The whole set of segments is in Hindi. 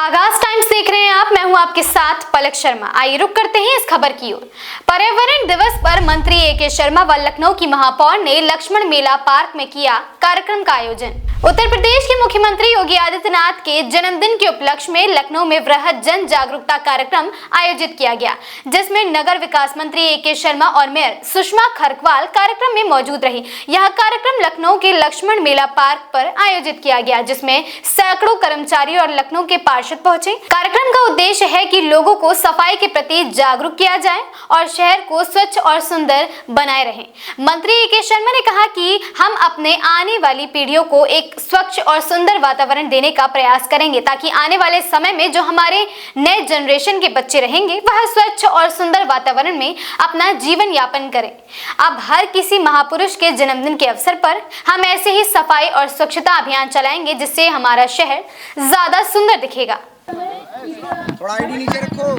आगाज टाइम्स देख रहे हैं आप। मैं हूं आपके साथ पलक शर्मा। आइए रुक करते हैं इस खबर की ओर। पर्यावरण दिवस पर मंत्री ए.के. शर्मा व लखनऊ की महापौर ने लक्ष्मण मेला पार्क में किया कार्यक्रम का आयोजन। उत्तर प्रदेश के मुख्यमंत्री योगी आदित्यनाथ के जन्मदिन के उपलक्ष्य में लखनऊ में वृहद जन जागरूकता कार्यक्रम आयोजित किया गया, जिसमें नगर विकास मंत्री ए.के. शर्मा और मेयर सुषमा खरकवाल कार्यक्रम में मौजूद रही। यह कार्यक्रम लखनऊ के लक्ष्मण मेला पार्क पर आयोजित किया गया, जिसमें सैकड़ों कर्मचारी और लखनऊ के पार्षद पहुंचे। कार्यक्रम का उद्देश्य है कि लोगों को सफाई के प्रति जागरूक किया जाए और शहर को स्वच्छ और सुंदर बनाए रहे। मंत्री ए.के. शर्मा ने कहा कि हम अपने आने वाली पीढ़ियों को एक स्वच्छ और सुंदर वातावरण देने का प्रयास करेंगे, ताकि आने वाले समय में जो हमारे नए जनरेशन के बच्चे रहेंगे वह स्वच्छ और सुंदर वातावरण में अपना जीवन यापन करें। अब हर किसी महापुरुष के जन्मदिन के अवसर पर हम ऐसे ही सफाई और स्वच्छता अभियान चलाएंगे, जिससे हमारा शहर ज्यादा सुंदर दिखेगा। थोड़ा आईडी नीचे रखो।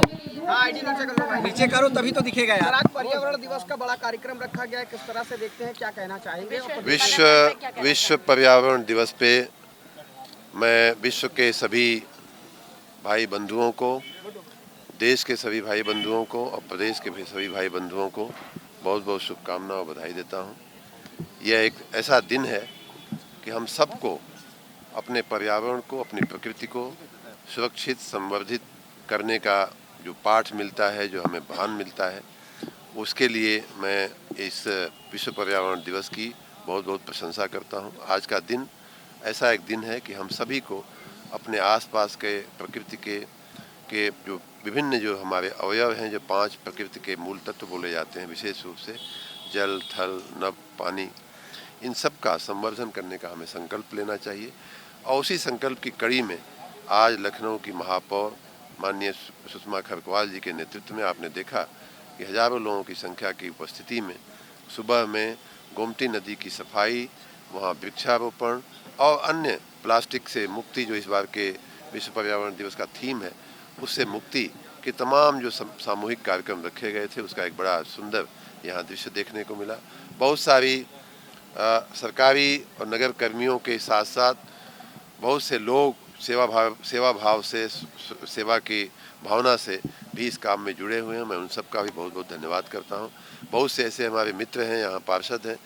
हाँ, आईडी नीचे कर लो भाई। नीचे करो तभी तो दिखेगा यार। आज पर्यावरण दिवस का बड़ा कार्यक्रम रखा गया है, किस तरह से देखते हैं, क्या कहना चाहेंगे? विश्व पर्यावरण दिवस पे मैं विश्व के सभी भाई बंधुओं को, देश के सभी भाई बंधुओं को और प्रदेश के भी सभी भाई बंधुओं को बहुत बहुत शुभकामनाएं और बधाई देता हूँ। यह एक ऐसा दिन है कि हम सबको अपने पर्यावरण को, अपनी प्रकृति को सुरक्षित संवर्धित करने का जो पाठ मिलता है, जो हमें भान मिलता है, उसके लिए मैं इस विश्व पर्यावरण दिवस की बहुत बहुत प्रशंसा करता हूं। आज का दिन ऐसा एक दिन है कि हम सभी को अपने आसपास के प्रकृति के जो विभिन्न जो हमारे अवयव हैं, जो 5 प्रकृति के मूल तत्व बोले जाते हैं, विशेष रूप से जल, थल, नभ, पानी, इन सब का संवर्धन करने का हमें संकल्प लेना चाहिए। और उसी संकल्प की कड़ी में आज लखनऊ की महापौर माननीय सुषमा खरकवाल जी के नेतृत्व में आपने देखा कि हजारों लोगों की संख्या की उपस्थिति में सुबह में गोमती नदी की सफाई, वहाँ वृक्षारोपण और अन्य प्लास्टिक से मुक्ति, जो इस बार के विश्व पर्यावरण दिवस का थीम है, उससे मुक्ति के तमाम जो सामूहिक कार्यक्रम रखे गए थे, उसका एक बड़ा सुंदर यहाँ दृश्य देखने को मिला। बहुत सारी सरकारी और नगर कर्मियों के साथ साथ बहुत से लोग सेवा भाव से, सेवा की भावना से भी इस काम में जुड़े हुए हैं। मैं उन सब का भी बहुत बहुत धन्यवाद करता हूं। बहुत से ऐसे हमारे मित्र हैं, यहाँ पार्षद हैं,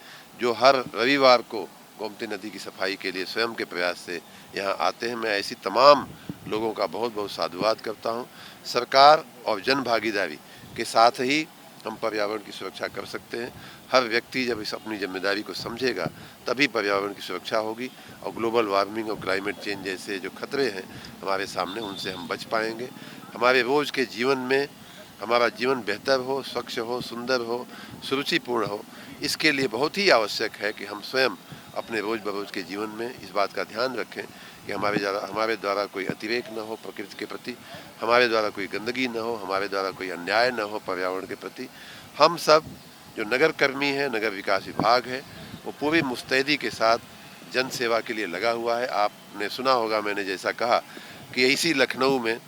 जो हर रविवार को गोमती नदी की सफाई के लिए स्वयं के प्रयास से यहाँ आते हैं। मैं ऐसी तमाम लोगों का बहुत बहुत साधुवाद करता हूँ। सरकार और जन भागीदारी के साथ ही हम पर्यावरण की सुरक्षा कर सकते हैं। हर व्यक्ति जब इस अपनी जिम्मेदारी को समझेगा तभी पर्यावरण की सुरक्षा होगी और ग्लोबल वार्मिंग और क्लाइमेट चेंज जैसे जो खतरे हैं हमारे सामने, उनसे हम बच पाएंगे। हमारे रोज़ के जीवन में हमारा जीवन बेहतर हो, स्वच्छ हो, सुंदर हो, सुरुचिपूर्ण हो, इसके लिए बहुत ही आवश्यक है कि हम स्वयं अपने रोज़ बरोज़ के जीवन में इस बात का ध्यान रखें कि हमारे द्वारा कोई अतिरेक न हो प्रकृति के प्रति, हमारे द्वारा कोई गंदगी न हो, हमारे द्वारा कोई अन्याय न हो पर्यावरण के प्रति। हम सब जो नगर कर्मी है, नगर विकास विभाग है, वो पूरी मुस्तैदी के साथ जन सेवा के लिए लगा हुआ है। आपने सुना होगा, मैंने जैसा कहा कि इसी लखनऊ में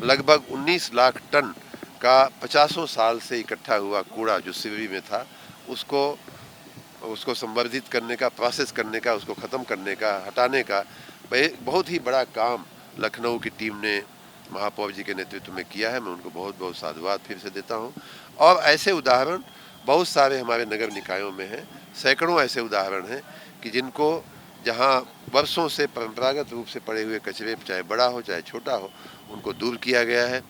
लगभग 19 लाख टन का 50 साल से इकट्ठा हुआ कूड़ा जो सिवरी में था, उसको संवर्धित करने का, प्रोसेस करने का, उसको ख़त्म करने का, हटाने का बहुत ही बड़ा काम लखनऊ की टीम ने महापौर जी के नेतृत्व में किया है। मैं उनको बहुत बहुत साधुवाद फिर से देता हूं। और ऐसे उदाहरण बहुत सारे हमारे नगर निकायों में हैं। सैकड़ों ऐसे उदाहरण हैं कि जिनको जहां वर्षों से परंपरागत रूप से पड़े हुए कचरे, चाहे बड़ा हो चाहे छोटा हो, उनको दूर किया गया है।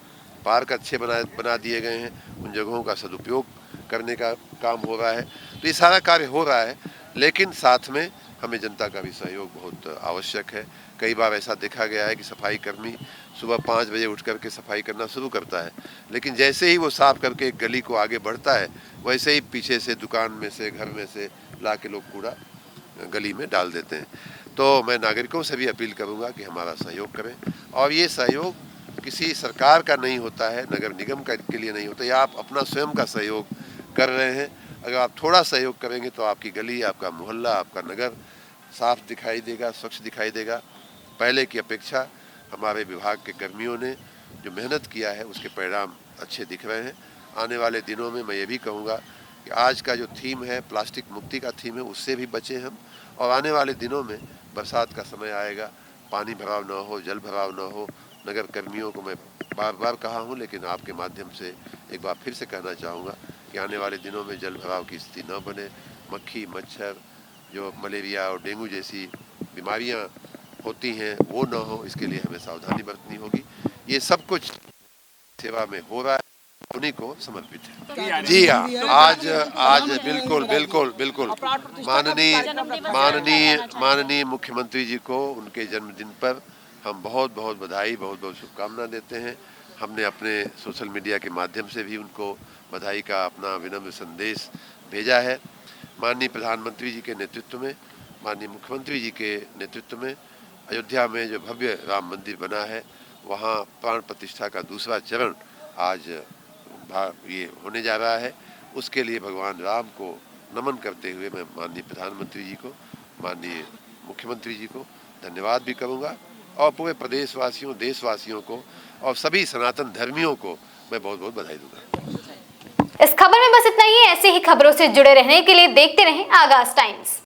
पार्क अच्छे बना दिए गए हैं, उन जगहों का सदुपयोग करने का काम हो रहा है। तो ये सारा कार्य हो रहा है, लेकिन साथ में हमें जनता का भी सहयोग बहुत आवश्यक है। कई बार ऐसा देखा गया है कि सफाई कर्मी सुबह 5 बजे उठ करके सफाई करना शुरू करता है, लेकिन जैसे ही वो साफ करके एक गली को आगे बढ़ता है, वैसे ही पीछे से, दुकान में से, घर में से ला के लोग कूड़ा गली में डाल देते हैं। तो मैं नागरिकों से भी अपील करूँगा कि हमारा सहयोग करें। और ये सहयोग किसी सरकार का नहीं होता है, नगर निगम के लिए नहीं होता, या आप अपना स्वयं का सहयोग कर रहे हैं। अगर आप थोड़ा सहयोग करेंगे तो आपकी गली, आपका मोहल्ला, आपका नगर साफ दिखाई देगा, स्वच्छ दिखाई देगा। पहले की अपेक्षा हमारे विभाग के कर्मियों ने जो मेहनत किया है, उसके परिणाम अच्छे दिख रहे हैं। आने वाले दिनों में मैं ये भी कहूँगा कि आज का जो थीम है, प्लास्टिक मुक्ति का थीम है, उससे भी बचें हम। और आने वाले दिनों में बरसात का समय आएगा, पानी भराव न हो, जल भराव न हो, नगर कर्मियों को मैं बार बार कहा हूं, लेकिन आपके माध्यम से एक बार फिर से कहना चाहूँगा कि आने वाले दिनों में जल भराव की स्थिति न बने, मक्खी मच्छर जो मलेरिया और डेंगू जैसी बीमारियां होती हैं वो न हो, इसके लिए हमें सावधानी बरतनी होगी। ये सब कुछ सेवा में हो रहा है, उन्हीं को समर्पित है। जी हाँ, आज बिल्कुल बिल्कुल बिल्कुल माननीय मुख्यमंत्री जी को उनके जन्मदिन पर हम बहुत बहुत बधाई, बहुत बहुत शुभकामना देते हैं। हमने अपने सोशल मीडिया के माध्यम से भी उनको बधाई का अपना विनम्र संदेश भेजा है। माननीय प्रधानमंत्री जी के नेतृत्व में, माननीय मुख्यमंत्री जी के नेतृत्व में अयोध्या में जो भव्य राम मंदिर बना है, वहाँ प्राण प्रतिष्ठा का दूसरा चरण आज ये होने जा रहा है। उसके लिए भगवान राम को नमन करते हुए मैं माननीय प्रधानमंत्री जी को, माननीय मुख्यमंत्री जी को धन्यवाद भी करूँगा और पूरे प्रदेशवासियों, देशवासियों को और सभी सनातन धर्मियों को मैं बहुत बहुत बधाई दूंगा। इस खबर में बस इतना ही। ऐसे ही खबरों से जुड़े रहने के लिए देखते रहें आगाज टाइम्स।